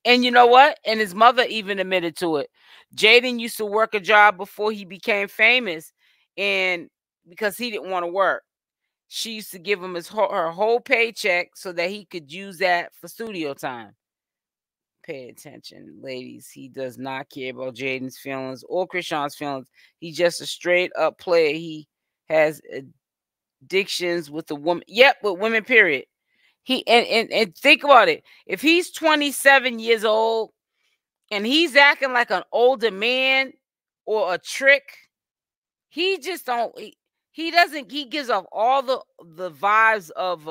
And you know what? And his mother even admitted to it. Jaidyn used to work a job before he became famous, and because he didn't want to work, she used to give him her whole paycheck so that he could use that for studio time. Pay attention, ladies. He does not care about Jaidyn's feelings or Chrisean's feelings. He's just a straight up player. He has addictions with the woman. Yep, with women, period. He and think about it. If he's 27 years old and he's acting like an older man or a trick, he just don't. He doesn't. He gives off all the vibes of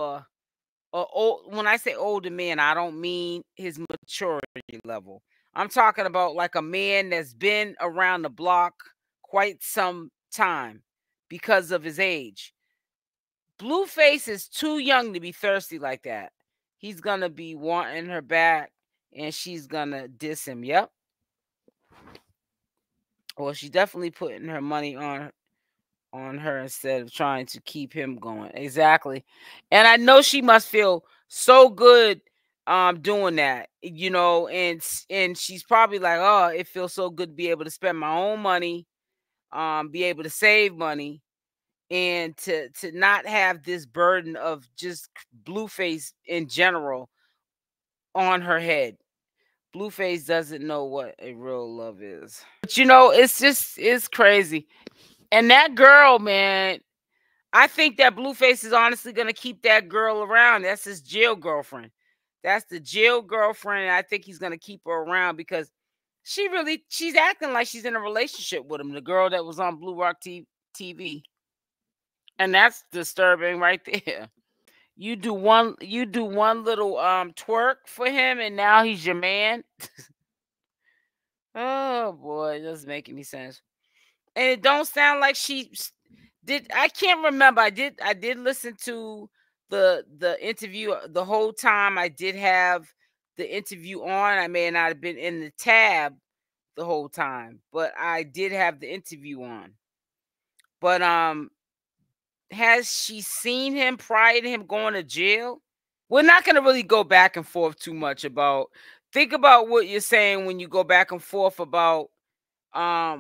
when I say older man, I don't mean his maturity level. I'm talking about like a man that's been around the block quite some time because of his age. Blueface is too young to be thirsty like that. He's gonna be wanting her back, and she's gonna diss him. Yep. Well, she's definitely putting her money on her instead of trying to keep him going. Exactly. And I know she must feel so good doing that, you know, and she's probably like, oh, it feels so good to be able to spend my own money, be able to save money, and to not have this burden of just Blueface in general on her head. Blueface doesn't know what a real love is. But you know, it's crazy. And that girl, man, I think that Blueface is honestly going to keep that girl around. That's his jail girlfriend. That's the jail girlfriend. I think he's going to keep her around because she's acting like she's in a relationship with him, the girl that was on Blue Rock TV. And that's disturbing right there. You do one little twerk for him and now he's your man. Oh boy, it doesn't make any sense. And it don't sound like she did. I can't remember. I did listen to the interview the whole time. I did have the interview on. I may not have been in the tab the whole time, but I did have the interview on. But has she seen him prior to him going to jail? We're not going to really go back and forth too much about. Think about what you're saying when you go back and forth about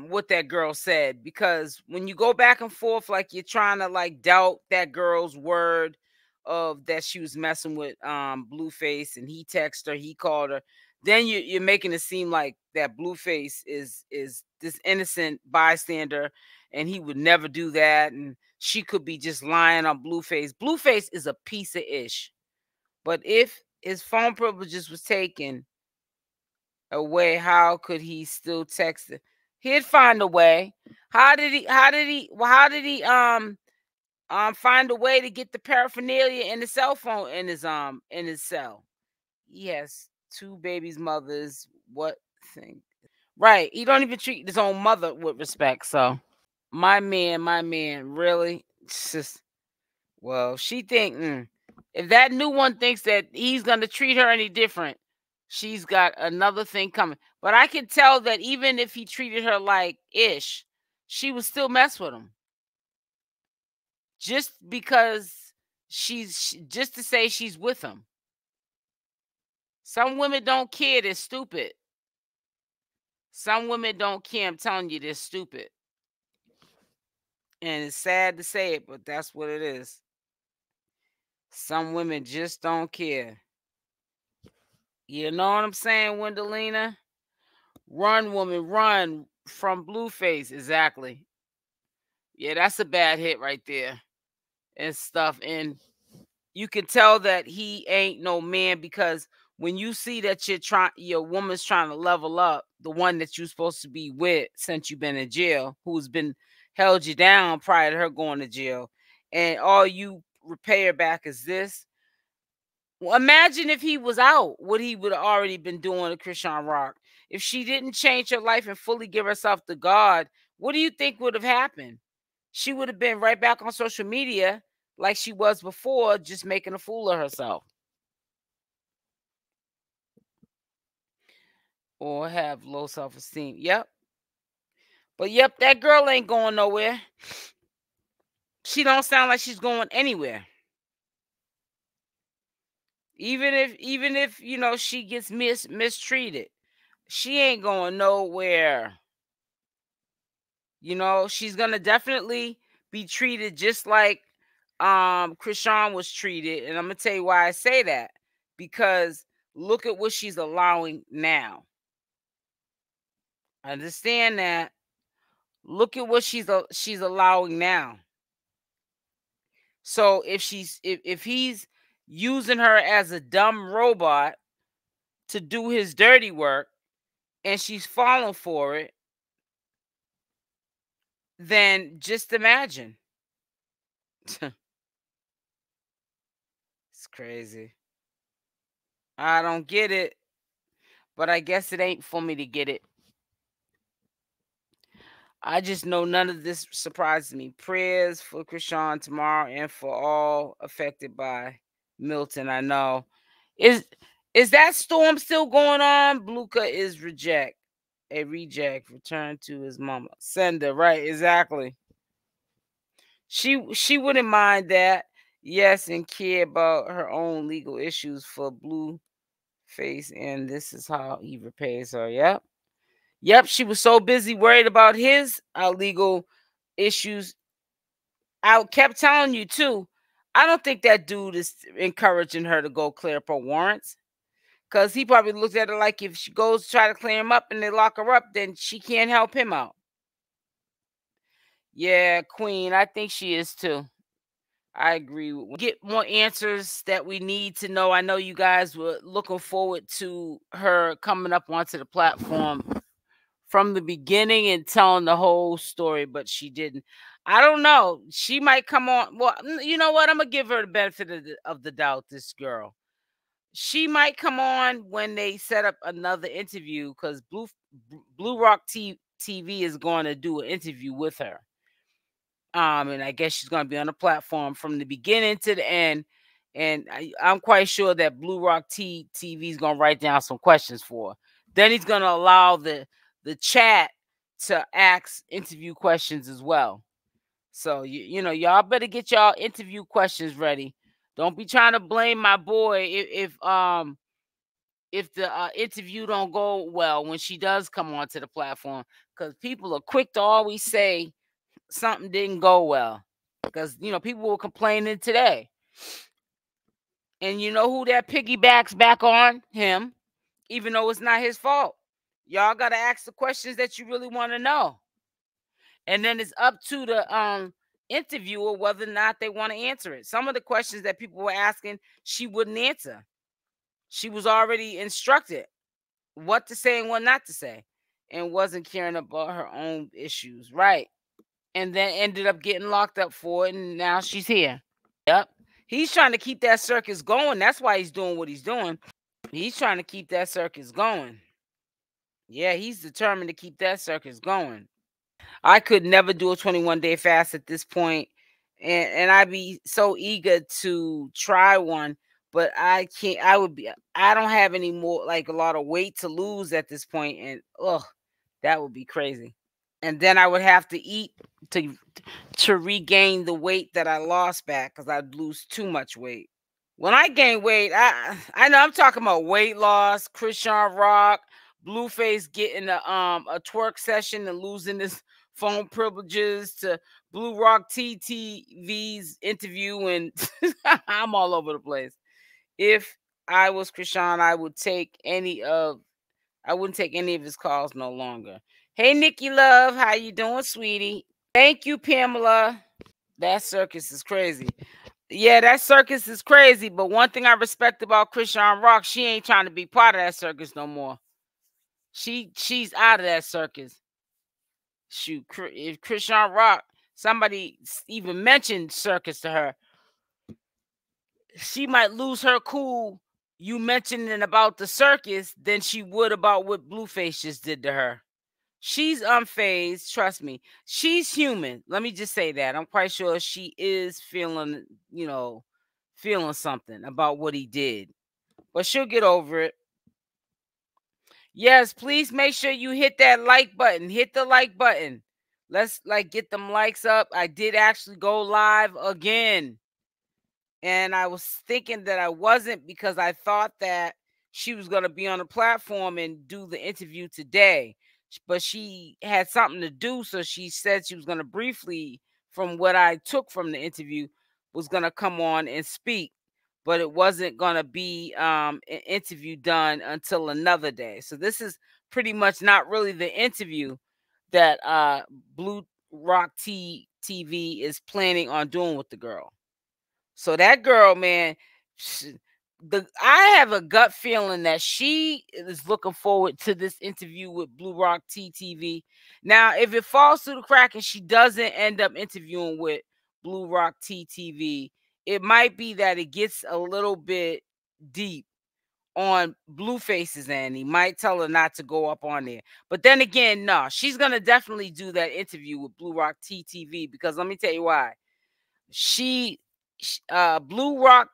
what that girl said, because when you go back and forth like you're trying to like doubt that girl's word of that she was messing with Blueface and he texted her, he called her, then you're making it seem like that Blueface is this innocent bystander and he would never do that and she could be just lying on Blueface. Blueface is a piece of ish. But if his phone privileges was taken away, how could he still text it? He'd find a way. How did he find a way to get the paraphernalia and the cell phone in his cell? He has two babies' mothers. What thing? Right. He don't even treat his own mother with respect. So my man, really? It's just, well, she think if that new one thinks that he's gonna treat her any different, she's got another thing coming. But I can tell that even if he treated her like ish, she would still mess with him. Just because just to say she's with him. Some women don't care, they're stupid. Some women don't care, I'm telling you, they're stupid. And it's sad to say it, but that's what it is. Some women just don't care. You know what I'm saying, Wendelina? Run, woman, run from Blueface. Exactly. Yeah, that's a bad hit right there and stuff. And you can tell that he ain't no man because when you see that your woman's trying to level up, the one that you're supposed to be with since you've been in jail, who's been held you down prior to her going to jail, and all you repay her back is this. Well, imagine if he was out, what he would have already been doing to CashApp. If she didn't change her life and fully give herself to God, what do you think would have happened? She would have been right back on social media like she was before, just making a fool of herself. Or have low self-esteem. Yep. But yep, that girl ain't going nowhere. She don't sound like she's going anywhere. Even if you know she gets mistreated, she ain't going nowhere. You know, she's gonna definitely be treated just like Chrisean was treated. And I'm gonna tell you why I say that. Because look at what she's allowing now. Understand that. Look at what she's allowing now. So if he's using her as a dumb robot to do his dirty work and she's falling for it, then just imagine. It's crazy. I don't get it, but I guess it ain't for me to get it. I just know none of this surprises me. Prayers for Chrisean tomorrow and for all affected by Milton. I know. Is that storm still going on? Bluka is reject. A reject. Return to his mama. Sender. Right, exactly. She wouldn't mind that. Yes, and care about her own legal issues for Blueface, and this is how he repays her. Yep. Yep, she was so busy worried about his legal issues. I kept telling you too. I don't think that dude is encouraging her to go clear up her warrants, because he probably looked at her like if she goes to try to clear him up and they lock her up, then she can't help him out. Yeah, Queen, I think she is too. I agree. Get more answers that we need to know. I know you guys were looking forward to her coming up onto the platform from the beginning and telling the whole story, but she didn't. I don't know. She might come on. Well, you know what? I'm gonna give her the benefit of the doubt. This girl, she might come on when they set up another interview, because BlueRock TV is going to do an interview with her. And I guess she's going to be on the platform from the beginning to the end. And I'm quite sure that BlueRock TV is going to write down some questions for her. Then he's going to allow the chat to ask interview questions as well. So you know, y'all better get y'all interview questions ready. Don't be trying to blame my boy if the interview don't go well when she does come onto the platform, because people are quick to always say something didn't go well, because you know people were complaining today, and you know who that piggybacks back on? Him, even though it's not his fault. Y'all got to ask the questions that you really want to know, and then it's up to the interviewer whether or not they want to answer it. Some of the questions that people were asking, she wouldn't answer. She was already instructed what to say and what not to say, and wasn't caring about her own issues, right? And then ended up getting locked up for it, and now she's here. Yep. He's trying to keep that circus going. That's why he's doing what he's doing. He's trying to keep that circus going. Yeah, he's determined to keep that circus going. I could never do a 21-day fast at this point, and I'd be so eager to try one, but I can't. I don't have any more, like, a lot of weight to lose at this point, and that would be crazy. And then I would have to eat to regain the weight that I lost back, because I'd lose too much weight. When I gain weight, I know I'm talking about weight loss, CashApp, Blueface getting a twerk session and losing his phone privileges, to BlueRock TV's interview, and I'm all over the place. If I was Chrisean, I wouldn't take any of his calls no longer. Hey, Nikki Love, how you doing, sweetie? Thank you, Pamela. That circus is crazy. Yeah, that circus is crazy. But one thing I respect about CashApp, she ain't trying to be part of that circus no more. She's out of that circus. Shoot, if CashApp, somebody even mentioned circus to her, she might lose her cool, you mentioning about the circus, than she would about what Blueface just did to her. She's unfazed, trust me. She's human. Let me just say that. I'm quite sure she is feeling, feeling something about what he did. But she'll get over it. Yes, please make sure you hit that like button. Hit the like button. Let's get them likes up. I did actually go live again. And I was thinking that I wasn't because I thought that she was going to be on the platform and do the interview today. But she had something to do, so she said she was going to briefly, from what I took from the interview, was going to come on and speak. But it wasn't going to be an interview done until another day. So this is pretty much not really the interview that Blueface TV is planning on doing with the girl. So that girl, man, I have a gut feeling that she is looking forward to this interview with Blueface TV. Now, if it falls through the crack and she doesn't end up interviewing with Blueface TV, it might be that it gets a little bit deep on Blueface's end. He might tell her not to go up on there. But then again, no, she's going to definitely do that interview with Blueface TV, because let me tell you why. Not Blueface.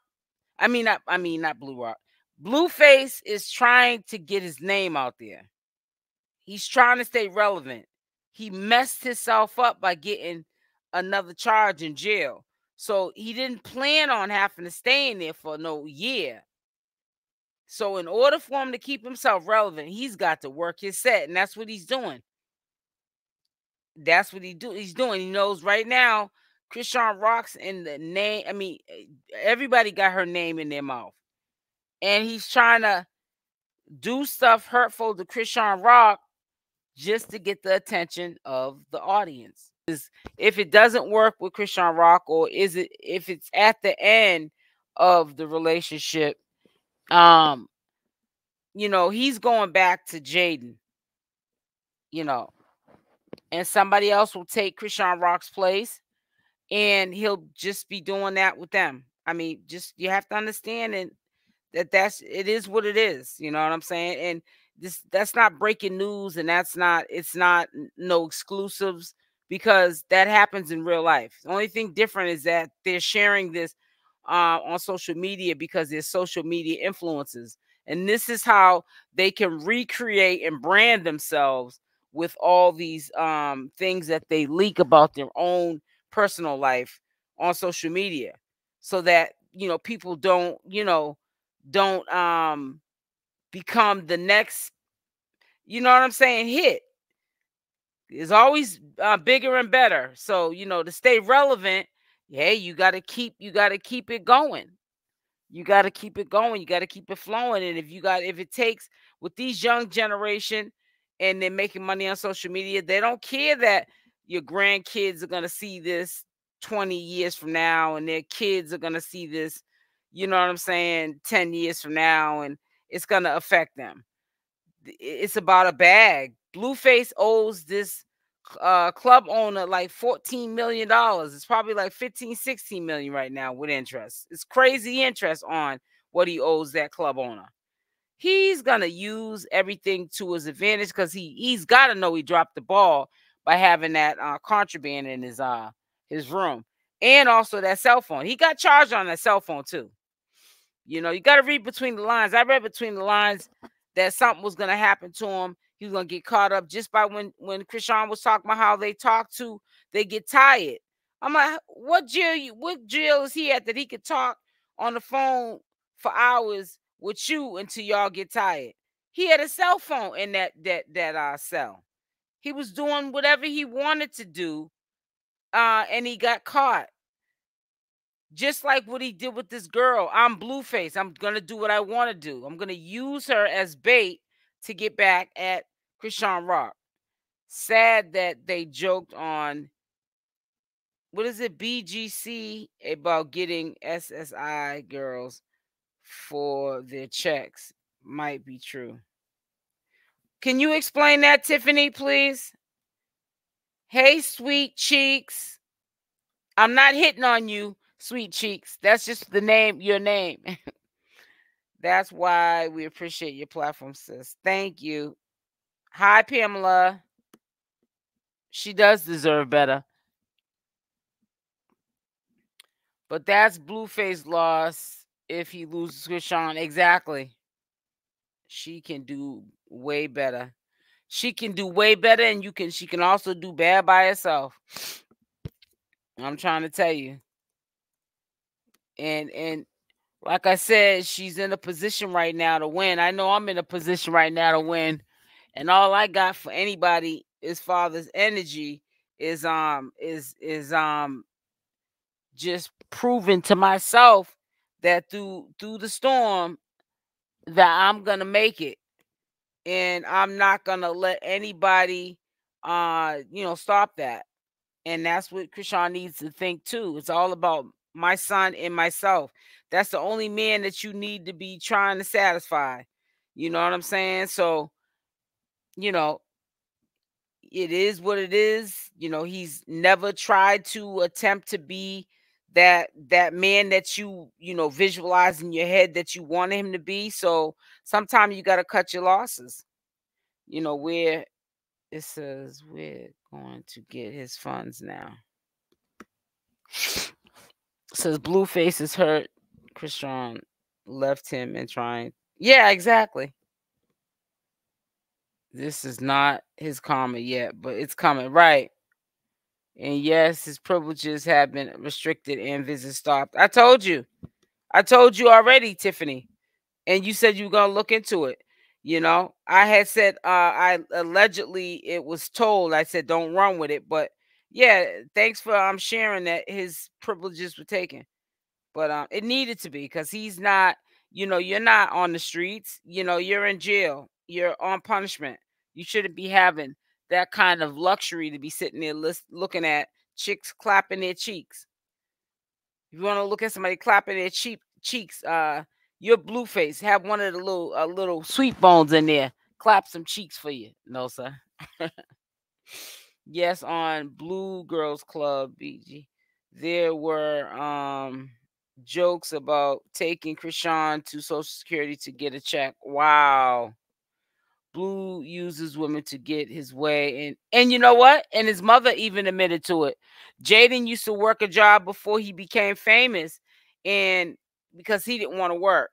Blueface is trying to get his name out there. He's trying to stay relevant. He messed himself up by getting another charge in jail. So he didn't plan on having to stay in there for no year. So in order for him to keep himself relevant, he's got to work his set, and that's what he's doing. That's what he's doing. He knows right now CashApp in the name. I mean, everybody got her name in their mouth. And he's trying to do stuff hurtful to CashApp just to get the attention of the audience. If it doesn't work with CashApp, or if it's at the end of the relationship, he's going back to Jaidyn, and somebody else will take CashApp's place, and he'll just be doing that with them. I mean, you have to understand it is what it is. You know what I'm saying? And that's not breaking news, and it's not no exclusives, because that happens in real life. The only thing different is that they're sharing this on social media because they're social media influencers. And this is how they can recreate and brand themselves with all these things that they leak about their own personal life on social media, so that people don't become the next, hit. Is always bigger and better. So to stay relevant, hey, you got to keep it going. You got to keep it going. You got to keep it flowing. And if it takes, with these young generation, and they're making money on social media, they don't care that your grandkids are going to see this 20 years from now, and their kids are going to see this, 10 years from now, and it's going to affect them. It's about a bag. Blueface owes this club owner like $14 million. It's probably like 15, 16 million right now with interest. It's crazy interest on what he owes that club owner. He's gonna use everything to his advantage, because he's got to know he dropped the ball by having that contraband in his room, and also that cell phone. He got charged on that cell phone too. You got to read between the lines. I read between the lines that something was gonna happen to him. He was gonna get caught up just by when Chrisean was talking about how they get tired. I'm like, what jail is he at that he could talk on the phone for hours with you until y'all get tired? He had a cell phone in that cell. He was doing whatever he wanted to do, and he got caught. Just like what he did with this girl. I'm Blueface. I'm going to do what I want to do. I'm going to use her as bait to get back at CashApp. Sad that they joked on, what is it, BGC, about getting SSI girls for their checks. Might be true. Can you explain that, Tiffany, please? Hey, sweet cheeks. I'm not hitting on you, sweet cheeks. That's just the name, your name. That's why we appreciate your platform, sis. Thank you. Hi, Pamela. She does deserve better. But that's Blueface loss if he loses Chrisean. Exactly. She can do way better. She can do way better, and she can also do bad by herself. I'm trying to tell you. And like I said, she's in a position right now to win. I know I'm in a position right now to win. And all I got for anybody is father's energy is just proving to myself that through the storm that I'm gonna make it. And I'm not gonna let anybody stop that. And that's what Chrisean needs to think too. It's all about my son and myself. That's the only man that you need to be trying to satisfy. You know what I'm saying? So, you know, it is what it is. He's never tried to attempt to be that man that visualize in your head that you want him to be. So sometimes you got to cut your losses. Where it says we're going to get his funds now. It says Blueface is hurt. Chrisean left him and trying. Yeah, exactly. This is not his karma yet, but it's coming, right? And yes, his privileges have been restricted and visits stopped. I told you already, Tiffany. And you said you were gonna look into it. I had said I allegedly it was told. I said don't run with it, but yeah, thanks for sharing that his privileges were taken. But it needed to be because he's not. You're not on the streets. You're in jail. You're on punishment. You shouldn't be having that kind of luxury to be sitting there looking at chicks clapping their cheeks. If you want to look at somebody clapping their cheeks, your Blueface have one of the little sweet bones in there. Clap some cheeks for you. No, sir. Yes, on Blue Girls Club, BG, there were jokes about taking Chrisean to Social Security to get a check. Wow. Blue uses women to get his way. And you know what? And his mother even admitted to it. Jaidyn used to work a job before he became famous, and because he didn't want to work,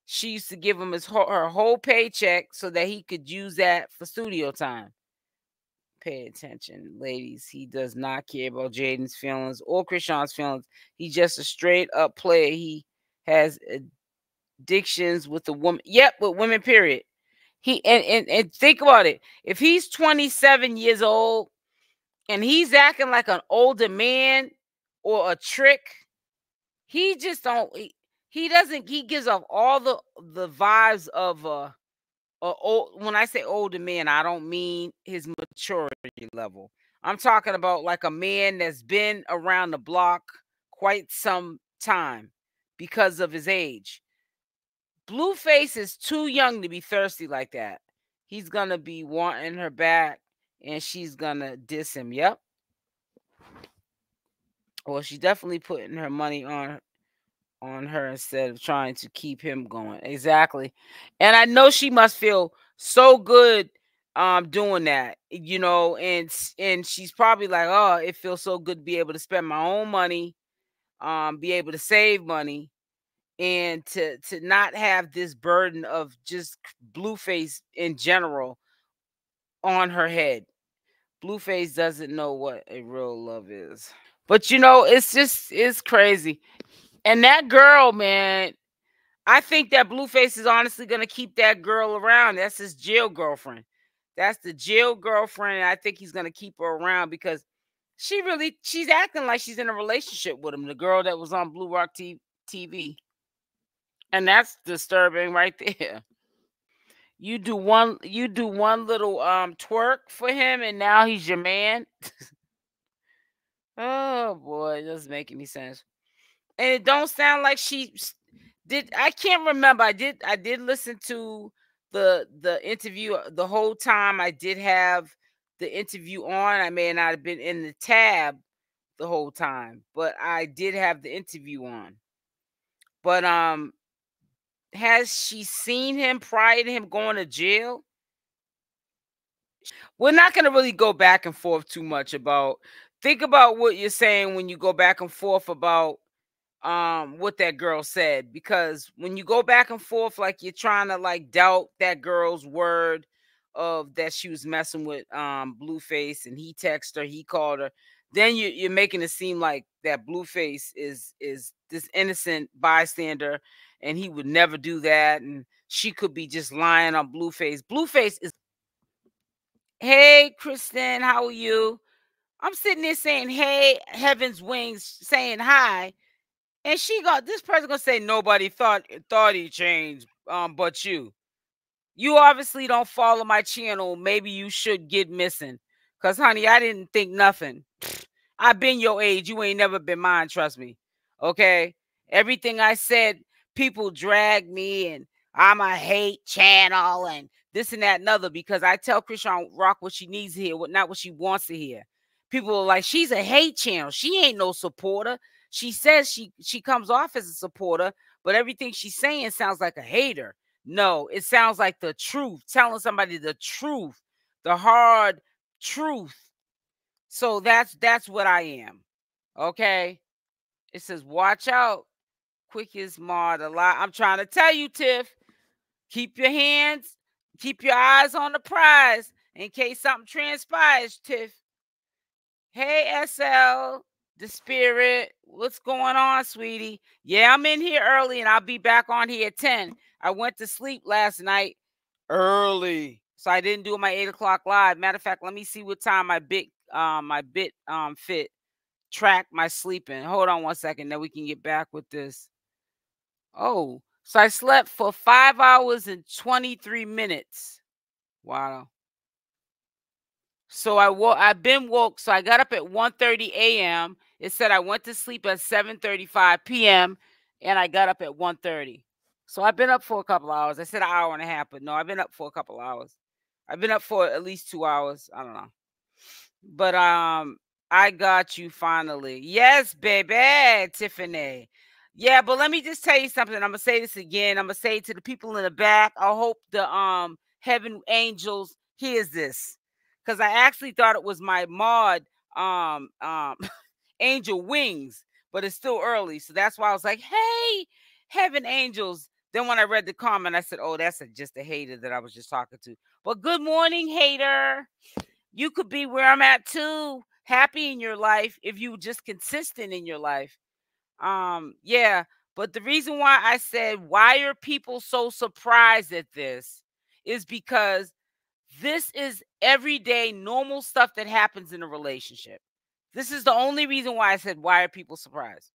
she used to give him her whole paycheck so that he could use that for studio time. Pay attention, ladies. He does not care about Jaidyn's feelings or Chrisean's feelings. He's just a straight up player. He has addictions with the woman. Yep, with women, period. He and think about it. If he's 27 years old and he's acting like an older man or a trick, he just don't. He doesn't. He gives off all the vibes of when I say older man, I don't mean his maturity level. I'm talking about like a man that's been around the block quite some time because of his age. Blueface is too young to be thirsty like that. He's gonna be wanting her back, and she's gonna diss him. Yep. Well, she's definitely putting her money on her instead of trying to keep him going. Exactly. And I know she must feel so good doing that, and she's probably like, oh, it feels so good to be able to spend my own money, be able to save money, and to not have this burden of just Blueface in general on her head. Blueface doesn't know what a real love is. But it's crazy. And that girl, man, I think that Blueface is honestly gonna keep that girl around. That's his jail girlfriend. That's the jail girlfriend. I think he's gonna keep her around because she's acting like she's in a relationship with him. The girl that was on Blue Rock TV. And that's disturbing right there. You do one little twerk for him and now he's your man. Oh boy, it doesn't make any sense. And it don't sound like she did. I can't remember. I did listen to the interview the whole time. I did have the interview on. I may not have been in the tab the whole time, but I did have the interview on. But has she seen him prior to him going to jail? We're not going to really go back and forth too much about. Think about what you're saying when you go back and forth about what that girl said, because when you go back and forth like you're trying to like doubt that girl's word of that she was messing with Blueface and he texted her, he called her, then you're making it seem like that Blueface is this innocent bystander, and he would never do that, and she could be just lying on Blueface. Blueface is. Hey, Chrisean, how are you? I'm sitting there saying, "Hey, Heaven's Wings," saying hi, and this person gonna say nobody thought he changed, but you. You obviously don't follow my channel. Maybe you should get missing. Cause honey, I didn't think nothing. I've been your age. You ain't never been mine, trust me. Okay? Everything I said, people drag me and I'm a hate channel and this and that and other, because I tell CashApp what she needs to hear, not what she wants to hear. People are like, she's a hate channel. She ain't no supporter. She says she comes off as a supporter, but everything she's saying sounds like a hater. No, it sounds like the truth, telling somebody the truth, the hard truth. So that's what I am. Okay. It says, watch out. Quick is mod a lot. I'm trying to tell you, Tiff, keep your eyes on the prize in case something transpires, Tiff. Hey, SL, the spirit. What's going on, sweetie? Yeah, I'm in here early and I'll be back on here at 10. I went to sleep last night early, so I didn't do my 8 o'clock live. Matter of fact, let me see what time my bit fit track my sleeping. Hold on 1 second, then we can get back with this. Oh, so I slept for 5 hours and 23 minutes. Wow. So I've been woke. So I got up at 1:30 a.m. It said I went to sleep at 7:35 p.m. and I got up at 1:30. So I've been up for a couple hours. I said an hour and a half, but no, I've been up for a couple hours. I've been up for at least 2 hours. I don't know. But I got you finally. Yes, baby, Tiffany. Yeah, but let me just tell you something. I'm gonna say this again. I'm gonna say it to the people in the back. I hope the heaven angels hears this, because I actually thought it was my mod angel wings, but it's still early, so that's why I was like, hey, heaven angels. Then when I read the comment, I said, oh, that's just a hater that I was just talking to. But good morning, hater. You could be where I'm at too, happy in your life if you just consistent in your life. Yeah, but the reason why I said, why are people so surprised at this, is because this is everyday normal stuff that happens in a relationship. This is the only reason why I said, why are people surprised?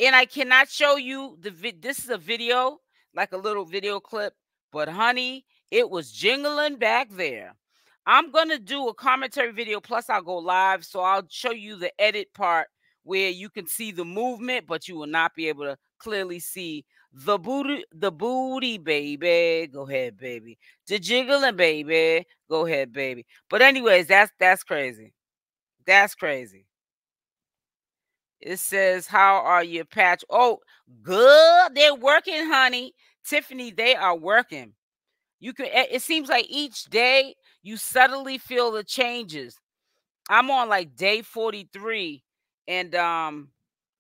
And I cannot show you this is a video, like a little video clip, but honey, it was jingling back there. I'm going to do a commentary video, plus I'll go live, so I'll show you the edit part where you can see the movement, but you will not be able to clearly see the booty, baby. Go ahead, baby. The jiggling, baby. Go ahead, baby. But anyways, that's crazy. That's crazy. It says, how are you, Patch? Oh, good. They're working, honey. Tiffany, they are working. You can. It seems like each day you subtly feel the changes. I'm on like day 43, and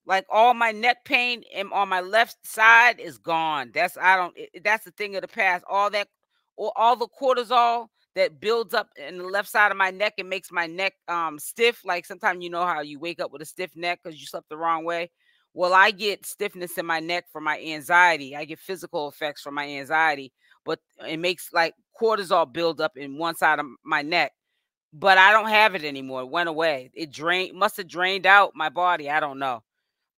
like all my neck pain and on my left side is gone. That's the thing of the past. All the cortisol that builds up in the left side of my neck and makes my neck stiff. Like sometimes, you know how you wake up with a stiff neck because you slept the wrong way. Well, I get stiffness in my neck from my anxiety. I get physical effects from my anxiety, but it makes like cortisol build up in one side of my neck. But I don't have it anymore. It went away. It must have drained out my body. I don't know,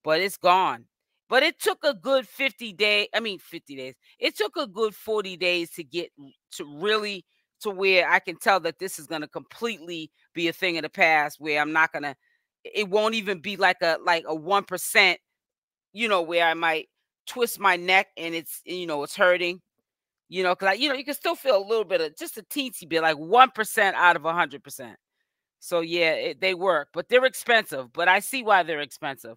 but it's gone. But it took a good 50 days. It took a good 40 days to get to really to where I can tell that this is going to completely be a thing of the past, where I'm not going to, it won't even be like a 1%, where I might twist my neck and it's hurting, because you can still feel a little bit of, just a teensy bit, like 1% out of 100%. So yeah, they work, but they're expensive. But I see why they're expensive.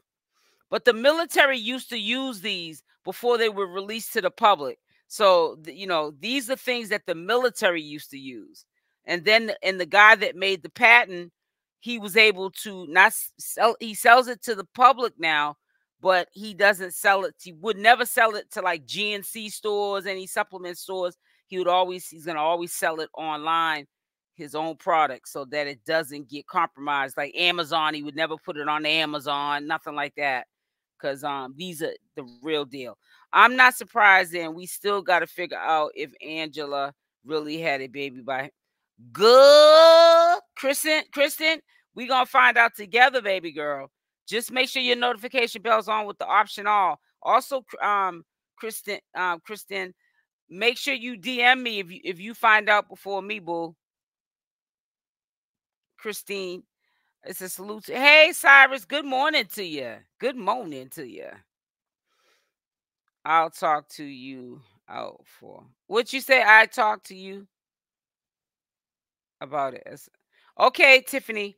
But the military used to use these before they were released to the public. So, these are things that the military used to use. And then, the guy that made the patent, he was able to not sell, he sells it to the public now, but he doesn't sell it. He would never sell it to like GNC stores, any supplement stores. He's going to always sell it online. his own product so that it doesn't get compromised. Like Amazon, he would never put it on Amazon, nothing like that. Because these are the real deal. I'm not surprised then. We still got to figure out if Angela really had a baby by good Chrisean. We gonna find out together, baby girl. Just make sure your notification bell's on with the option all. Also, Chrisean, make sure you DM me if you find out before me, boo. Christine, it's a salute. Hey, Cyrus, good morning to you. Good morning to you. I'll talk to you out for what you say. I talk to you about it. Okay, Tiffany.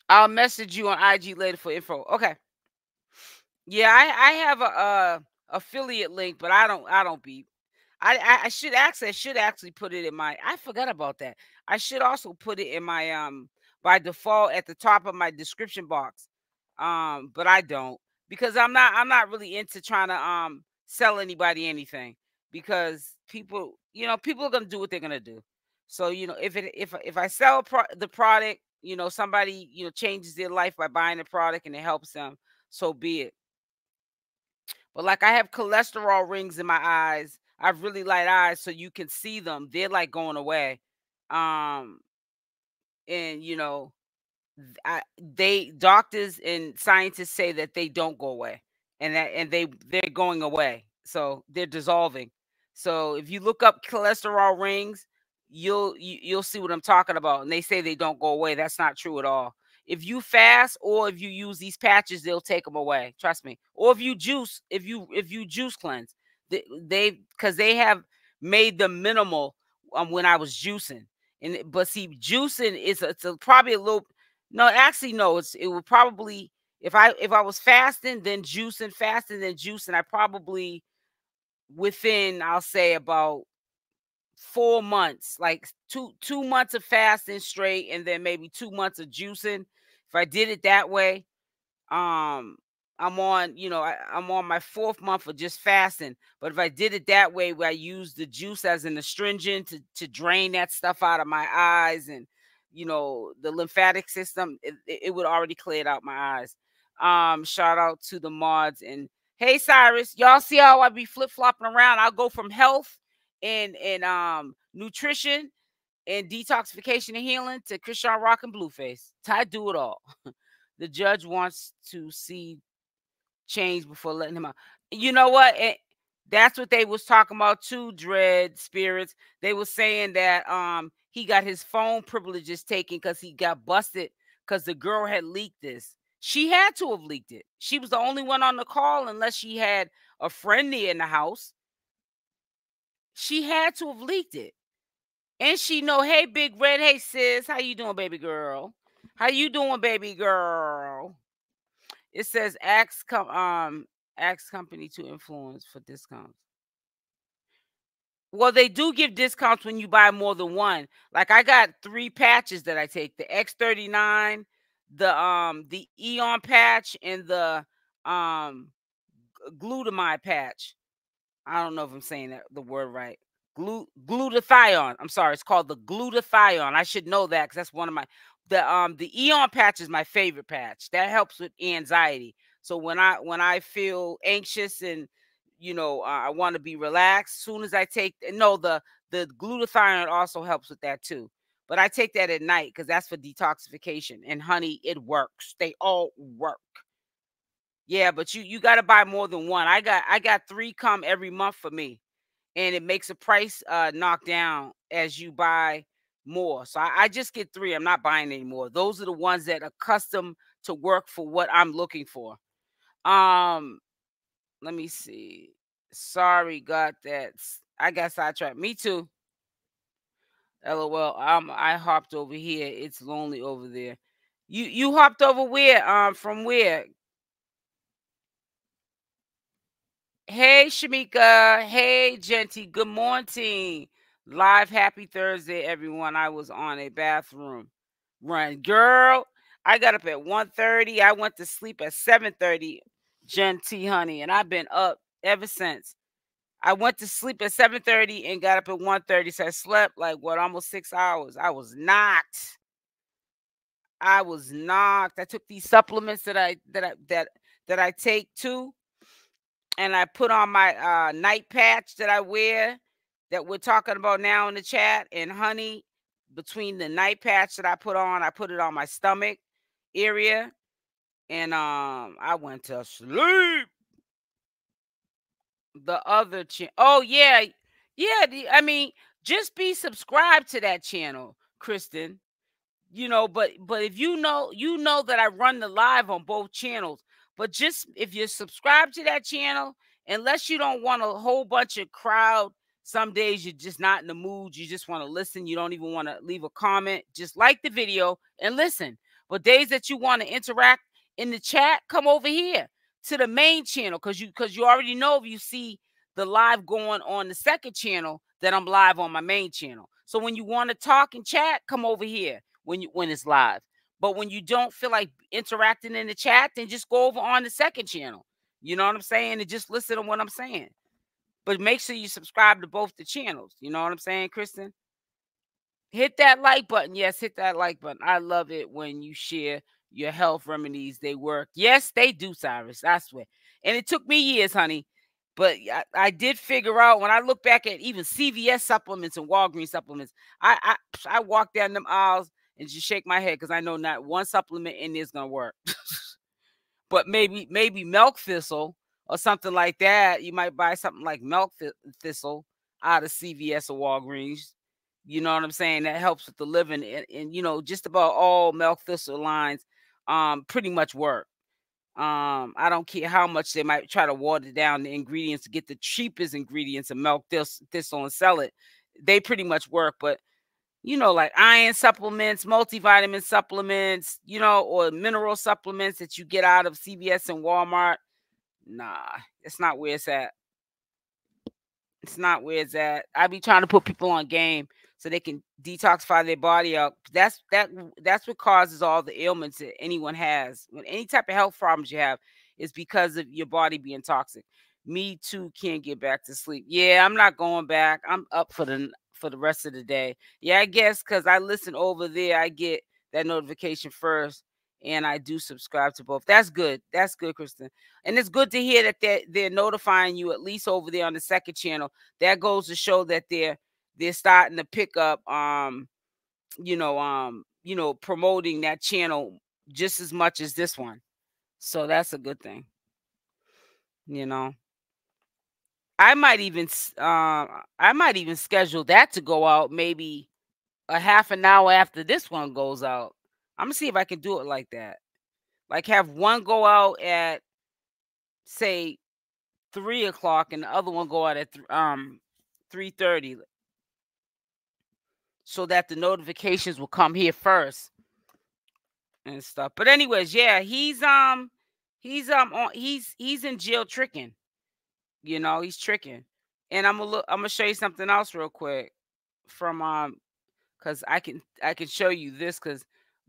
I'll message you on IG later for info. Okay. Yeah, I have a affiliate link, but I don't be. I should actually put it in my. I forgot about that. I should also put it in my by default at the top of my description box. But I don't, because I'm not really into trying to sell anybody anything, because people people are gonna do what they're gonna do. So if I sell the product, somebody changes their life by buying the product and it helps them, so be it. But like, I have cholesterol rings in my eyes. I have really light eyes, so you can see them. They're like going away. And doctors and scientists say that they don't go away, and they're going away. So they're dissolving. So if you look up cholesterol rings, you'll see what I'm talking about. And they say they don't go away. That's not true at all. If you fast or if you use these patches, they'll take them away. Trust me. Or if you juice, if you juice cleanse, because they have made them minimal when I was juicing. But see, juicing it's probably a little. No, actually, no. It would probably, if I was fasting then juicing, I probably within, I'll say, about 4 months, like two months of fasting straight, and then maybe 2 months of juicing. If I did it that way, I'm on, I'm on my 4th month of just fasting. But if I did it that way, where I use the juice as an astringent to drain that stuff out of my eyes and the lymphatic system, it would already cleared out my eyes. Shout out to the mods. And hey, Cyrus, y'all see how I be flip-flopping around? I'll go from health and nutrition and detoxification and healing to CashApp and Blueface. I do it all. The judge wants to see change before letting him out. You know what? That's what they was talking about too, Dread Spirits. They was saying that he got his phone privileges taken because he got busted because the girl had leaked this. She had to have leaked it. She was the only one on the call, unless she had a friend there in the house. She had to have leaked it. And she know, hey, Big Red, hey, sis, how you doing, baby girl? How you doing, baby girl? It says ask company to influence for discounts. Well, they do give discounts when you buy more than one. Like, I got 3 patches that I take: the X39, the Eon patch, and the glutamide patch. I don't know if I'm saying the word right. Glutathione. I'm sorry, it's called the glutathione. I should know that because that's one of my the Eon patch is my favorite patch. That helps with anxiety. So when I feel anxious and I want to be relaxed, soon as I take the glutathione also helps with that too. But I take that at night because that's for detoxification. And honey, it works. They all work. Yeah, but you got to buy more than one. I got 3 come every month for me, and it makes a price knock down as you buy more. So I just get 3. I'm not buying anymore. Those are the ones that are custom to work for what I'm looking for. Let me see. Sorry, got that. I got sidetracked. Me too. LOL. I hopped over here. It's lonely over there. You hopped over where? From where? Hey, Shamika. Hey, Genty. Good morning. Live happy Thursday, everyone. I was on a bathroom run. Girl, I got up at 1:30. I went to sleep at 7:30, Genty, honey, and I've been up ever since. I went to sleep at 7:30 and got up at 1:30. So I slept like what, almost 6 hours. I was knocked. I was knocked. I took these supplements that I take too, and I put on my night patch that I wear that we're talking about now in the chat. And honey, between the night patch that I put it on my stomach area, and I went to sleep. The other channel. Oh yeah, yeah. I mean, just be subscribed to that channel, Kristen. You know, but if you know that I run the live on both channels. But just if you're subscribed to that channel, unless you don't want a whole bunch of crowd, some days you're just not in the mood. You just want to listen. You don't even want to leave a comment. Just like the video and listen. But days that you want to interact in the chat, come over here to the main channel, because you already know, if you see the live going on the second channel, that I'm live on my main channel. So when you want to talk and chat, come over here when it's live. But when you don't feel like interacting in the chat, then just go over on the second channel. You know what I'm saying? And just listen to what I'm saying. But make sure you subscribe to both the channels. You know what I'm saying, Kristen? Hit that like button. Yes, hit that like button. I love it when you share your health remedies. They work. Yes, they do, Cyrus. I swear. And it took me years, honey. But I did figure out, when I look back at even CVS supplements and Walgreens supplements, I walk down them aisles and just shake my head, because I know not one supplement in there is going to work. But maybe milk thistle or something like that. You might buy something like milk thistle out of CVS or Walgreens. You know what I'm saying? That helps with the living. And you know, just about all milk thistle lines pretty much work. I don't care how much they might try to water down the ingredients to get the cheapest ingredients of milk thistle and sell it. They pretty much work. But you know, like iron supplements, multivitamin supplements, you know, or mineral supplements that you get out of CVS and Walmart, nah, it's not where it's at. It's not where it's at. I be trying to put people on game so they can detoxify their body out. That's what causes all the ailments that anyone has. When any type of health problems you have, is because of your body being toxic. Me too can't get back to sleep. Yeah, I'm not going back. I'm up for the rest of the day. Yeah, I guess because I listen over there, I get that notification first, and I do subscribe to both. That's good. That's good, Kristen. And it's good to hear that they're notifying you at least over there on the second channel. That goes to show that they're starting to pick up promoting that channel just as much as this one. So that's a good thing. You know, I might even schedule that to go out maybe a half an hour after this one goes out. I'm gonna see if I can do it like that. Like have one go out at say 3 o'clock and the other one go out at 3:30, so that the notifications will come here first and stuff. But anyways, yeah, he's in jail tricking. You know, he's tricking. And I'm gonna show you something else real quick from because I can show you this, because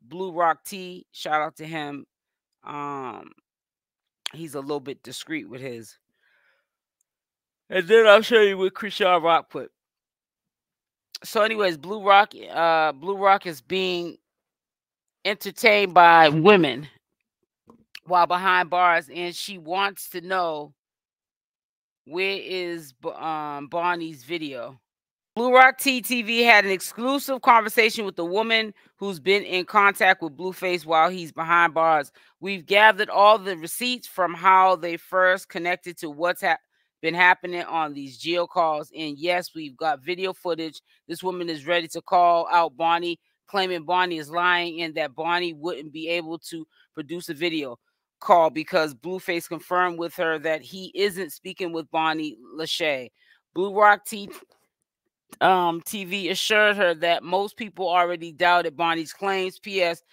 𝗪𝗪𝗪𝗪, shout out to him. He's a little bit discreet with his. And then I'll show you what CashApp put. So anyways, 𝗪𝗪𝗪𝗪 is being entertained by women while behind bars, and she wants to know, where is Bonnie's video? 𝗪𝗪𝗪𝗪 TV had an exclusive conversation with the woman who's been in contact with Blueface while he's behind bars. We've gathered all the receipts from how they first connected to what's been happening on these jail calls. And yes, we've got video footage. This woman is ready to call out Bonnie, claiming Bonnie is lying and that Bonnie wouldn't be able to produce a video call because Blueface confirmed with her that he isn't speaking with Bonnie Lachey. 𝗪𝗪𝗪𝗪𝗪 TV assured her that most people already doubted Bonnie's claims. P.S.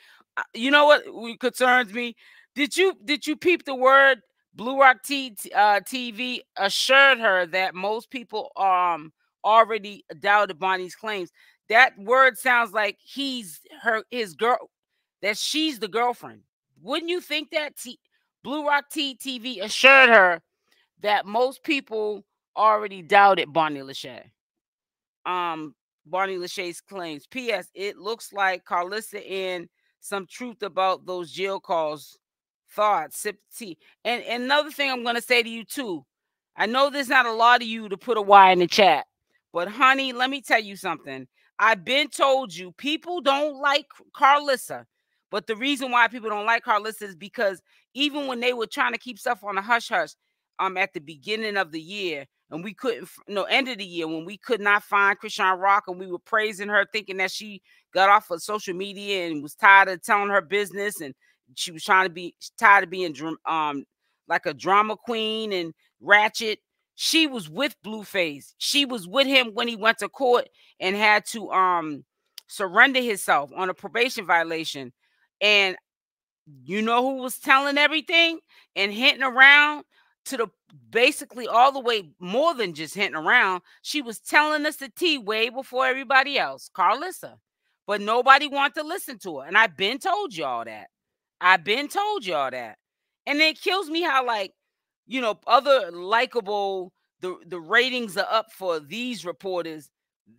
You know what concerns me? Did you peep the word? 𝗪𝗪𝗪𝗪𝗪 TV assured her that most people already doubted Bonnie's claims. That word sounds like his girl, that she's the girlfriend. Wouldn't you think that? 𝗪𝗪𝗪𝗪𝗪 TV assured her that most people already doubted Bonnie Lachey. Bonnie Lachey's claims. P.S. It looks like Carlissa in some truth about those jail calls. Thoughts. Sip tea. And another thing I'm going to say to you too. I know there's not a lot of you to put a Y in the chat, but honey, let me tell you something. I've been told you people don't like Carlissa, but the reason why people don't like Carlissa is because even when they were trying to keep stuff on a hush hush, at the beginning of the year, and we couldn't, no, end of the year, when we could not find ChriseanRock, and we were praising her, thinking that she got off of social media and was tired of telling her business, and she was trying to be tired of being like a drama queen and ratchet. She was with Blueface. She was with him when he went to court and had to surrender himself on a probation violation. And you know who was telling everything and hinting around to the basically all the way more than just hinting around. She was telling us the tea way before everybody else, Carlissa. But nobody wanted to listen to her. And I've been told y'all that. I've been told y'all that. And it kills me how, like, you know, other likable, the ratings are up for these reporters.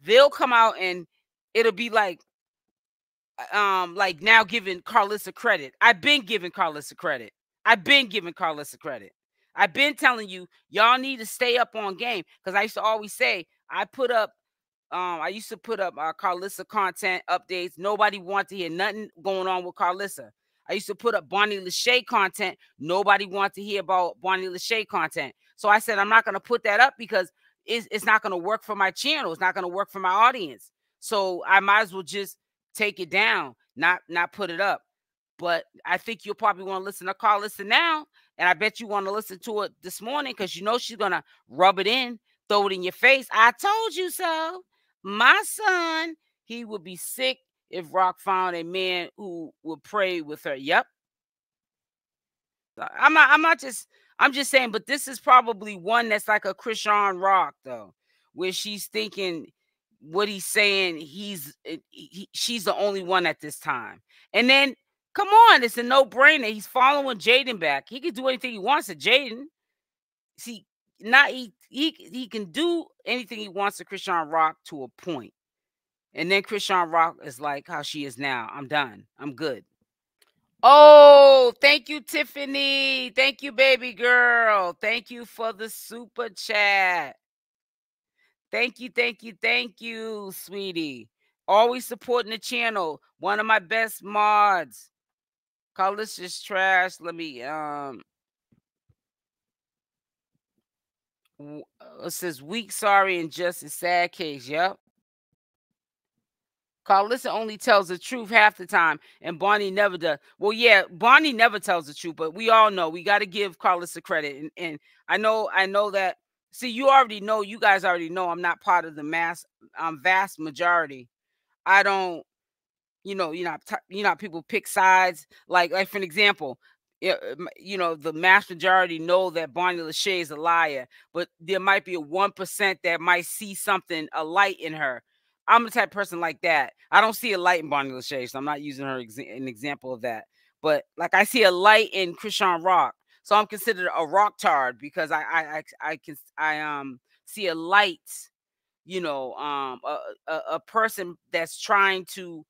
They'll come out and it'll be like now giving Carlissa credit. I've been giving Carlissa credit. I've been giving Carlissa credit. I've been telling you, y'all need to stay up on game. Because I used to always say, I used to put up Carlissa content updates. Nobody wanted to hear nothing going on with Carlissa. I used to put up Bonnie Lachey content. Nobody wanted to hear about Bonnie Lachey content. So I said, I'm not going to put that up because it's not going to work for my channel. It's not going to work for my audience. So I might as well just take it down, not put it up. But I think you'll probably want to listen to Carlissa now. And I bet you want to listen to it this morning because you know she's going to rub it in, throw it in your face. I told you so. My son, he would be sick if Rock found a man who would pray with her. Yep. I'm just saying, but this is probably one that's like a ChriseanRock, though, where she's thinking what he's saying, she's the only one at this time. And then, come on, it's a no-brainer. He's following Jaidyn back. He can do anything he wants to Jaidyn. See, he can do anything he wants to ChriseanRock to a point. And then ChriseanRock is like how she is now. I'm done. I'm good. Oh, thank you, Tiffany. Thank you, baby girl. Thank you for the super chat. Thank you, sweetie. Always supporting the channel. One of my best mods. Call this just trash. Let me it says weak, sorry, and just a sad case. Yep. Carlissa only tells the truth half the time, and Bonnie never does. Well, yeah, Bonnie never tells the truth, but we all know we got to give Carlissa credit. And I know that. See, you guys already know I'm not part of the vast majority. I don't, people pick sides. Like for an example, the mass majority know that Bonnie Lachey is a liar, but there might be a 1% that might see a light in her. I'm the type of person like that. I don't see a light in Bonnie Lachey, so I'm not using her an example of that. But like I see a light in ChriseanRock, so I'm considered a rock tard because I see a light, a person that's trying to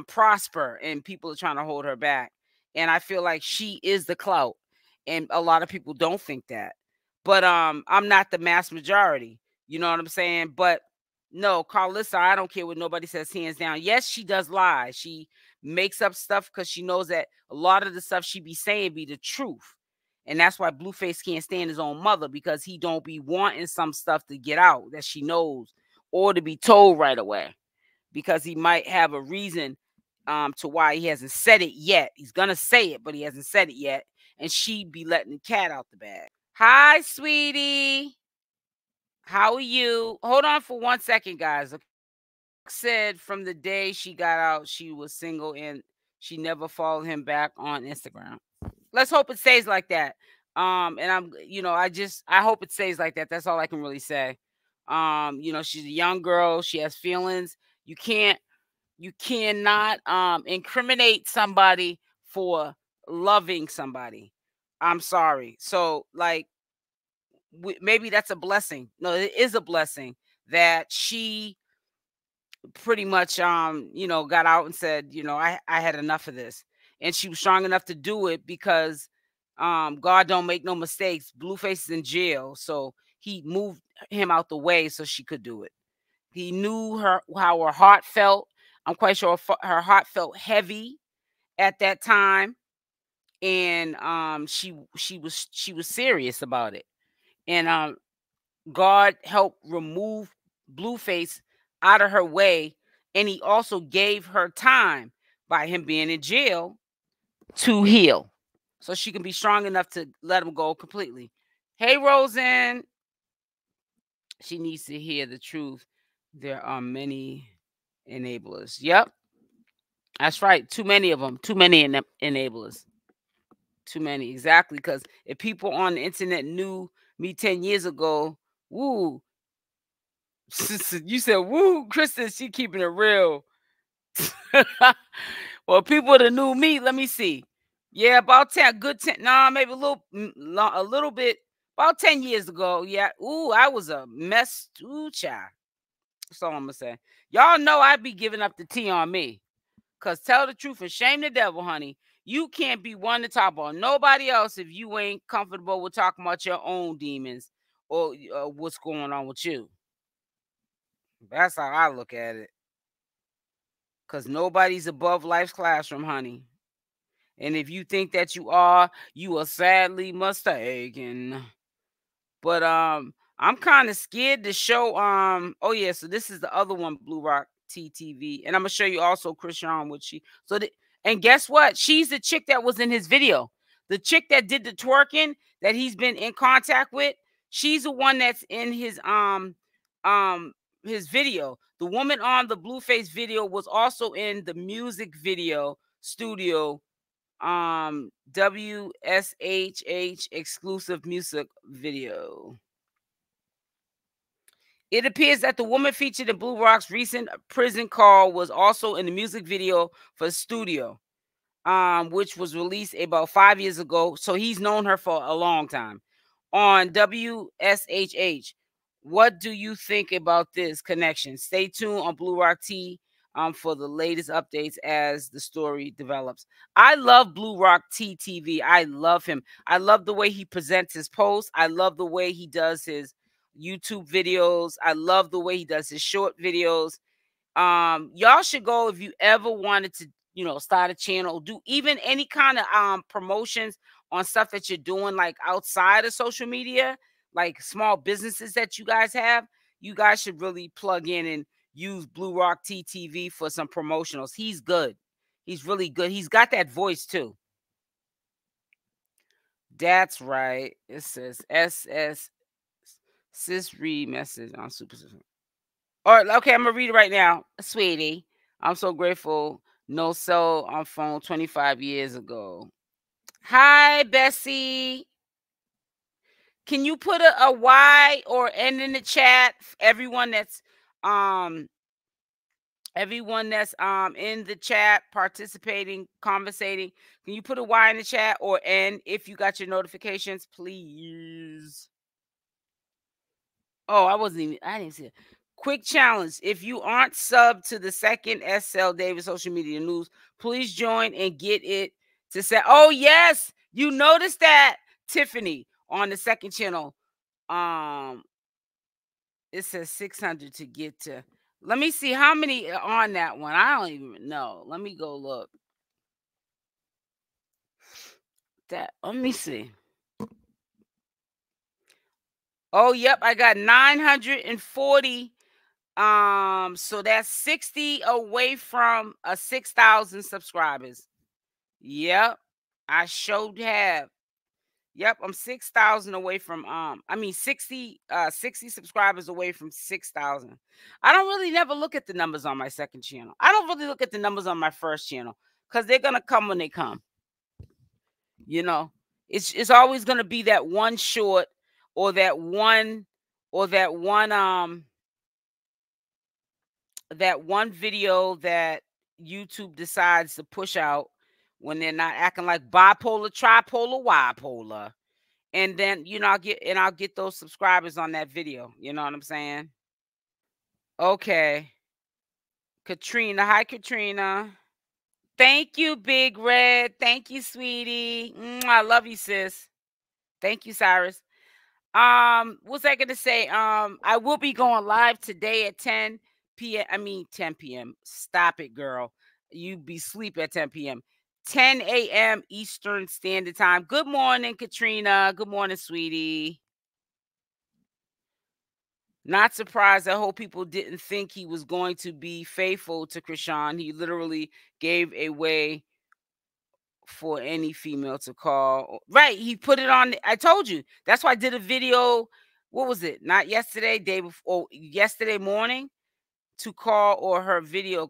prosper, and people are trying to hold her back. And I feel like she is the clout, and a lot of people don't think that. But I'm not the mass majority. You know what I'm saying? But no, Carlissa, I don't care what nobody says, hands down. Yes, she does lie. She makes up stuff because she knows that a lot of the stuff she be saying be the truth. And that's why Blueface can't stand his own mother, because he don't be wanting some stuff to get out that she knows, or to be told right away, because he might have a reason to why he hasn't said it yet. He's going to say it, but he hasn't said it yet. And she be letting the cat out the bag. Hi, sweetie. How are you? Hold on for 1 second, guys. Said from the day she got out, she was single and she never followed him back on Instagram. Let's hope it stays like that. And I hope it stays like that. That's all I can really say. She's a young girl. She has feelings. You cannot incriminate somebody for loving somebody. I'm sorry. So, like, maybe that's a blessing. No, it is a blessing that she pretty much got out and said, I had enough of this. And she was strong enough to do it because God don't make no mistakes. Blueface is in jail, so he moved him out the way so she could do it. He knew how her heart felt. I'm quite sure her heart felt heavy at that time, and she was serious about it. And God helped remove Blueface out of her way, and he also gave her time by him being in jail to heal, so she can be strong enough to let him go completely. Hey, Rosen. She needs to hear the truth. There are many enablers. Yep, that's right. Too many of them. Too many enablers. Too many. Exactly. Because if people on the internet knew me 10 years ago, woo, you said, woo, Kristen, she keeping it real. Well, people that knew me, let me see. Yeah, about 10, good 10, nah, maybe a little bit, about 10 years ago. Yeah. Ooh, I was a mess. Ooh, child. That's all I'm gonna say. Y'all know I be giving up the tea on me. Cause tell the truth and shame the devil, honey. You can't be one to talk about nobody else if you ain't comfortable with talking about your own demons or what's going on with you. That's how I look at it. Cause nobody's above life's classroom, honey. And if you think that you are sadly mistaken. But I'm kind of scared to show oh yeah, so this is the other one, BlueRock TTV, and I'm gonna show you also Chrisean, which and guess what? She's the chick that was in his video. The chick that did the twerking that he's been in contact with, she's the one that's in his video. The woman on the Blueface video was also in the music video studio WSHH exclusive music video. It appears that the woman featured in BlueRock's recent prison call was also in the music video for Studio, which was released about 5 years ago. So he's known her for a long time. On WSHH, what do you think about this connection? Stay tuned on BlueRock T for the latest updates as the story develops. I love BlueRock TV. I love him. I love the way he presents his posts. I love the way he does his YouTube videos. I love the way he does his short videos. Y'all should go if you ever wanted to, start a channel, do even any kind of promotions on stuff that you're doing like outside of social media, like small businesses that you guys have. You guys should really plug in and use BlueRock TV for some promotionals. He's good. He's really good. He's got that voice too. That's right. It says SS Sis read message on Super System. All right, okay, I'm gonna read it right now. Sweetie, I'm so grateful. No cell on phone 25 years ago. Hi, Bessie. Can you put a Y or N in the chat? Everyone that's in the chat participating, conversating. Can you put a Y in the chat or N if you got your notifications, please? Oh, I didn't see it. Quick challenge. If you aren't subbed to the second SL Davis social media news, please join and get it to say, oh, yes, you noticed that, Tiffany, on the second channel. It says 600 to get to. Let me see how many are on that one. I don't even know. Let me go look. Let me see. Oh, yep, I got 940. So that's 60 away from 6,000 subscribers. Yep, I showed have. Yep, I'm 6,000 away from 60 subscribers away from 6,000. I don't really never look at the numbers on my second channel. I don't really look at the numbers on my first channel because they're gonna come when they come. It's always gonna be that one short or that one video that YouTube decides to push out when they're not acting like bipolar, tripolar, bipolar. And then, I'll get those subscribers on that video. You know what I'm saying? Okay. Katrina. Hi, Katrina. Thank you, Big Red. Thank you, sweetie. I love you, sis. Thank you, Cyrus. What's I gonna say? I will be going live today at 10 p.m. I mean 10 p.m. Stop it, girl. You be sleep at 10 p.m. 10 a.m. Eastern Standard Time. Good morning, Katrina. Good morning, sweetie. Not surprised. I hope people didn't think he was going to be faithful to Chrisean. He literally gave away for any female to call. Right. He put it on. I told you. That's why I did a video. What was it? Not yesterday, day before, yesterday morning, to call or her video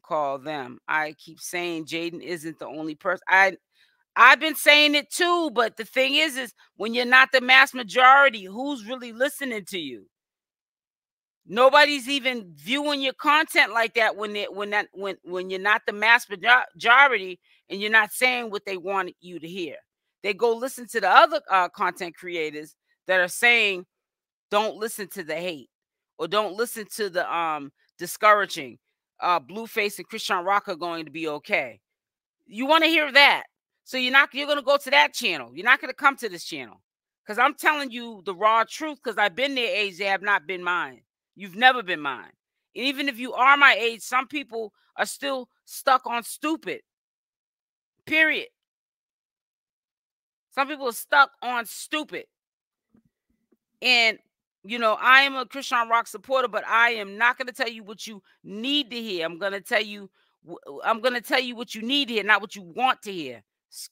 call them. I keep saying Jaidyn isn't the only person. I've been saying it too, but the thing is when you're not the mass majority, who's really listening to you? Nobody's even viewing your content like that when you're not the mass majority and you're not saying what they want you to hear. They go listen to the other content creators that are saying, don't listen to the hate or don't listen to the discouraging. Blueface and CashApp are going to be okay. You want to hear that. So you're going to go to that channel. You're not going to come to this channel because I'm telling you the raw truth because I've been their age. They have not been mine. You've never been mine. And even if you are my age, some people are still stuck on stupid. Period. Some people are stuck on stupid. And, I am a CashApp supporter, but I am not going to tell you what you need to hear. I'm going to tell you what you need to hear, not what you want to hear.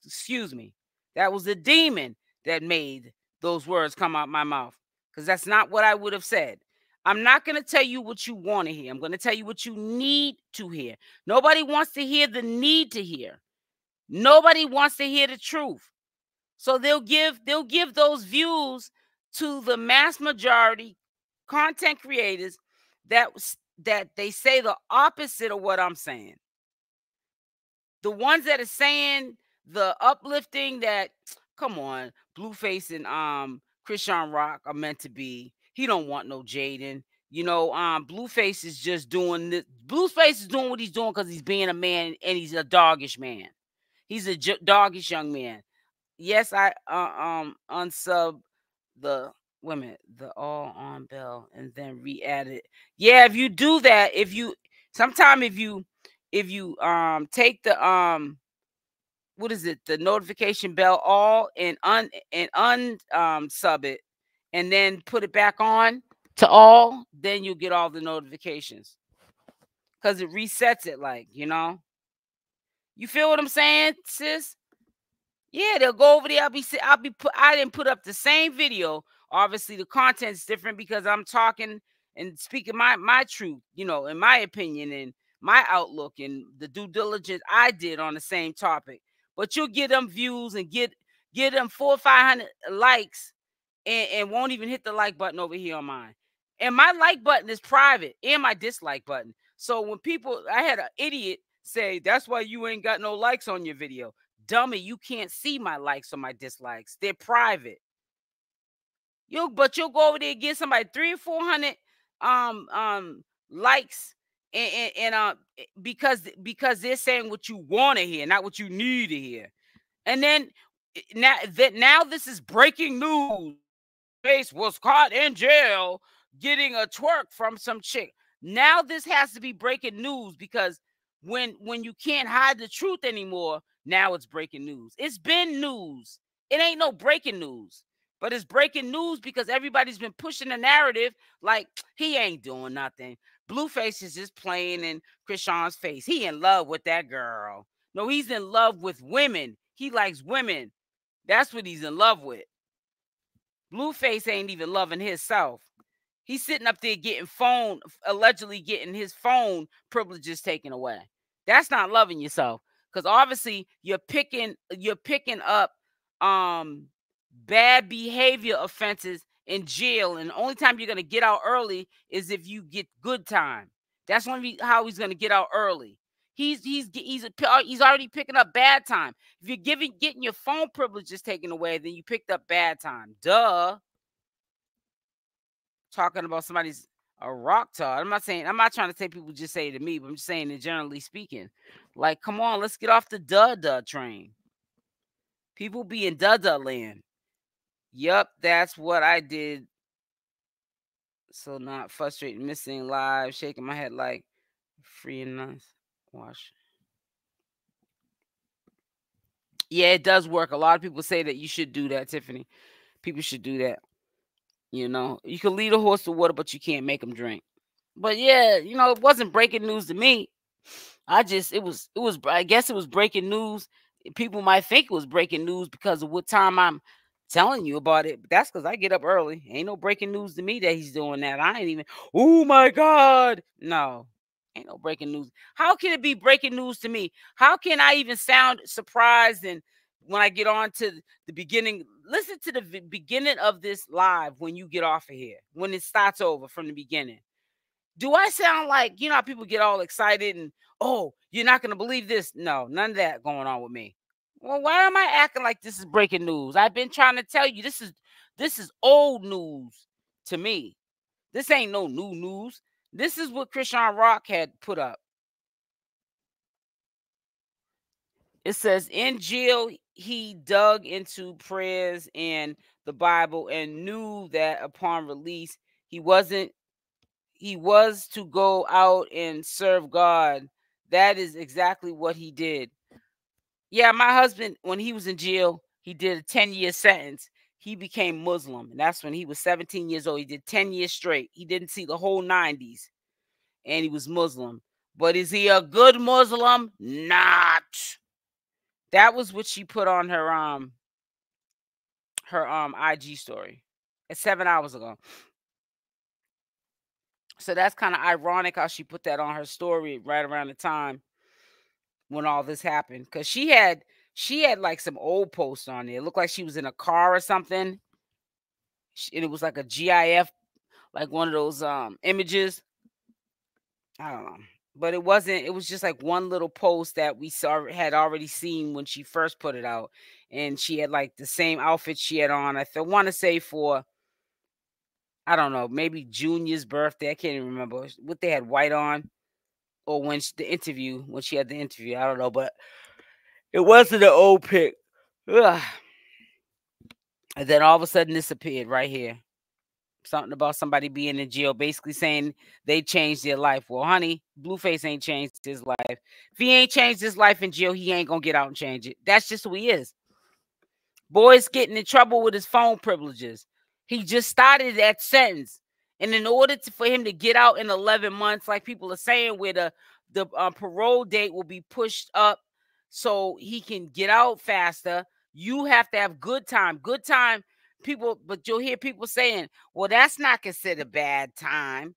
Excuse me. That was a demon that made those words come out my mouth because that's not what I would have said. I'm not going to tell you what you want to hear. I'm going to tell you what you need to hear. Nobody wants to hear the need to hear. Nobody wants to hear the truth. So they'll give those views to the mass majority content creators that they say the opposite of what I'm saying. The ones that are saying the uplifting that, come on, Blueface and CashApp are meant to be. He don't want no Jaidyn. Blueface is just doing this. Blueface is doing what he's doing because he's being a man and he's a doggish man. He's a doggish young man. Yes, I unsub the women, the all on bell, and then re-add it. Yeah, if you do that, if you take the what is it, the notification bell all and unsub it, and then put it back on to all, then you'll get all the notifications because it resets it. You feel what I'm saying, sis? Yeah, they'll go over there. I didn't put up the same video. Obviously, the content's different because I'm talking and speaking my truth, in my opinion and my outlook and the due diligence I did on the same topic. But you'll get them views and get them 400 or 500 likes and won't even hit the like button over here on mine. And my like button is private and my dislike button. So when I had an idiot say, that's why you ain't got no likes on your video. Dummy, you can't see my likes or my dislikes. They're private. But you'll go over there and get somebody 300 or 400 likes and because they're saying what you want to hear, not what you need to hear. And then now this is breaking news. Face was caught in jail getting a twerk from some chick. Now this has to be breaking news because when you can't hide the truth anymore, now it's breaking news. It's been news. It ain't no breaking news, but it's breaking news because everybody's been pushing the narrative like he ain't doing nothing. Blueface is just playing in Chrisean's face. He in love with that girl. No, he's in love with women. He likes women. That's what he's in love with. Blueface ain't even loving himself. He's sitting up there allegedly getting his phone privileges taken away. That's not loving yourself. Because obviously you're picking up bad behavior offenses in jail. And the only time you're going to get out early is if you get good time. That's only how he's going to get out early. He's already picking up bad time. If you're getting your phone privileges taken away, then you picked up bad time. Duh. Talking about somebody's a rock tard. I'm not trying to say people just say it to me, but I'm just saying it generally speaking. Like, come on, let's get off the duh train. People be in duh land. Yup, that's what I did. So not frustrated, missing live, shaking my head like free and nice. Wash. Yeah, it does work. A lot of people say that you should do that, Tiffany. People should do that. You know, you can lead a horse to water, but you can't make him drink. But yeah, you know, it wasn't breaking news to me. I guess it was breaking news. People might think it was breaking news because of what time I'm telling you about it. But that's because I get up early. Ain't no breaking news to me that he's doing that. I ain't even, oh my God. No, ain't no breaking news. How can it be breaking news to me? How can I even sound surprised? And when I get on to the beginning, listen to the beginning of this live when you get off of here, when it starts over from the beginning. Do I sound like, you know how people get all excited and, oh, you're not going to believe this? No, none of that going on with me. Well, why am I acting like this is breaking news? I've been trying to tell you this is old news to me. This ain't no new news. This is what CashApp had put up. It says, in jail, he dug into prayers and the Bible and knew that upon release, he was to go out and serve God. That is exactly what he did. Yeah, my husband, when he was in jail, he did a 10-year sentence. He became Muslim, and that's when he was 17 years old. He did 10 years straight. He didn't see the whole 90s, and he was Muslim. But is he a good Muslim? Not. That was what she put on her IG story. It's 7 hours ago. So that's kind of ironic how she put that on her story right around the time when all this happened. Because she had like some old posts on there. It looked like she was in a car or something. And it was like a GIF, like one of those images. I don't know. But it wasn't, it was just like one little post that we had already seen when she first put it out. And she had like the same outfit she had on. I want to say for, I don't know, maybe Junior's birthday. I can't even remember what they had white on, or when she had the interview. I don't know, but it wasn't an old pic. Ugh. And then all of a sudden this appeared right here. Something about somebody being in jail, basically saying they changed their life. Well, honey, Blueface ain't changed his life. If he ain't changed his life in jail, he ain't gonna get out and change it. That's just who he is. Boy's getting in trouble with his phone privileges. He just started that sentence. And in order for him to get out in 11 months, like people are saying, where the parole date will be pushed up so he can get out faster, you have to have good time. Good time, people, but you'll hear people saying, well, that's not considered bad time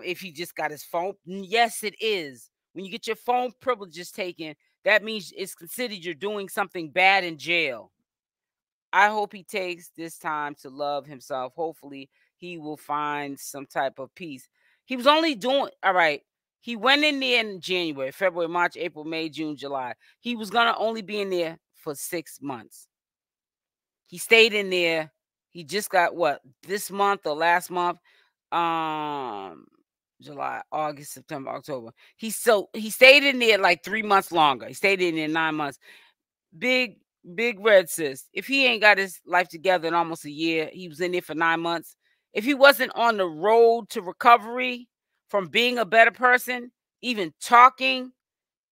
if he just got his phone. Yes, it is. When you get your phone privileges taken, that means it's considered you're doing something bad in jail. I hope he takes this time to love himself. Hopefully, he will find some type of peace. He was only doing, all right, he went in there in January, February, March, April, May, June, July. He was going to only be in there for 6 months. He stayed in there. He just got what, this month or last month? July, August, September, October. He stayed in there like 3 months longer. He stayed in there 9 months. Big red sis. If he ain't got his life together in almost a year, he was in there for 9 months. If he wasn't on the road to recovery from being a better person, even talking,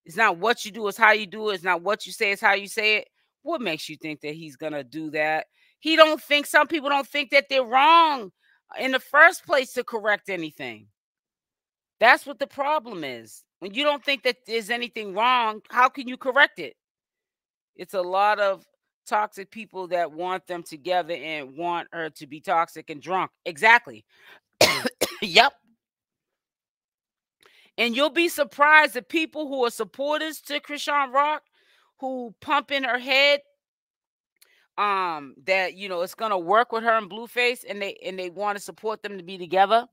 it's not what you do, it's how you do it. It's not what you say, it's how you say it. What makes you think that he's gonna do that? Some people don't think that they're wrong in the first place to correct anything. That's what the problem is. When you don't think that there's anything wrong, how can you correct it? It's a lot of toxic people that want them together and want her to be toxic and drunk. Exactly. Yep. And you'll be surprised the people who are supporters to CashApp, who pump in her head that, you know, it's gonna work with her and Blueface, and they want to support them to be together,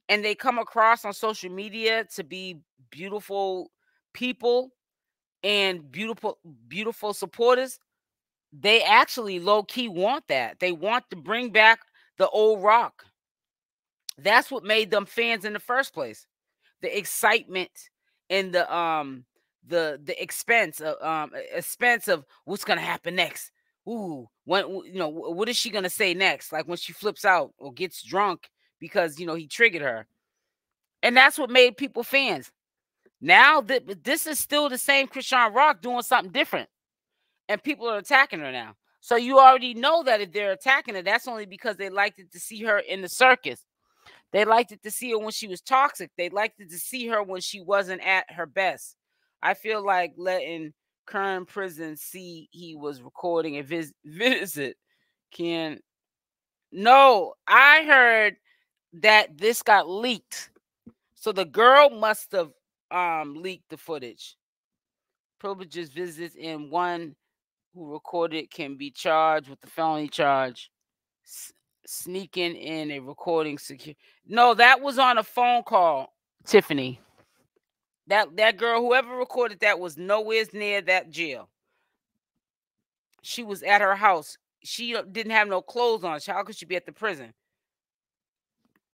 and they come across on social media to be beautiful people and beautiful supporters, they actually low-key want that. They want to bring back the old rock. That's what made them fans in the first place. The excitement and the expense of what's gonna happen next. Ooh, what is she gonna say next? Like when she flips out or gets drunk because he triggered her. And that's what made people fans. Now this is still the same Chrisean Rock doing something different. And people are attacking her now. So you already know that if they're attacking her, that's only because they liked it to see her in the circus. They liked it to see her when she was toxic. They liked it to see her when she wasn't at her best. I feel like letting 𝗪𝗛𝗪𝗧 see he was recording a visit can... No, I heard that this got leaked. So the girl must have leaked the footage. Privileges visits and one who recorded can be charged with the felony charge. Sneaking in a recording secure. No, that was on a phone call, Tiffany. That girl, whoever recorded that, was nowhere near that jail. She was at her house. She didn't have no clothes on. How could she be at the prison?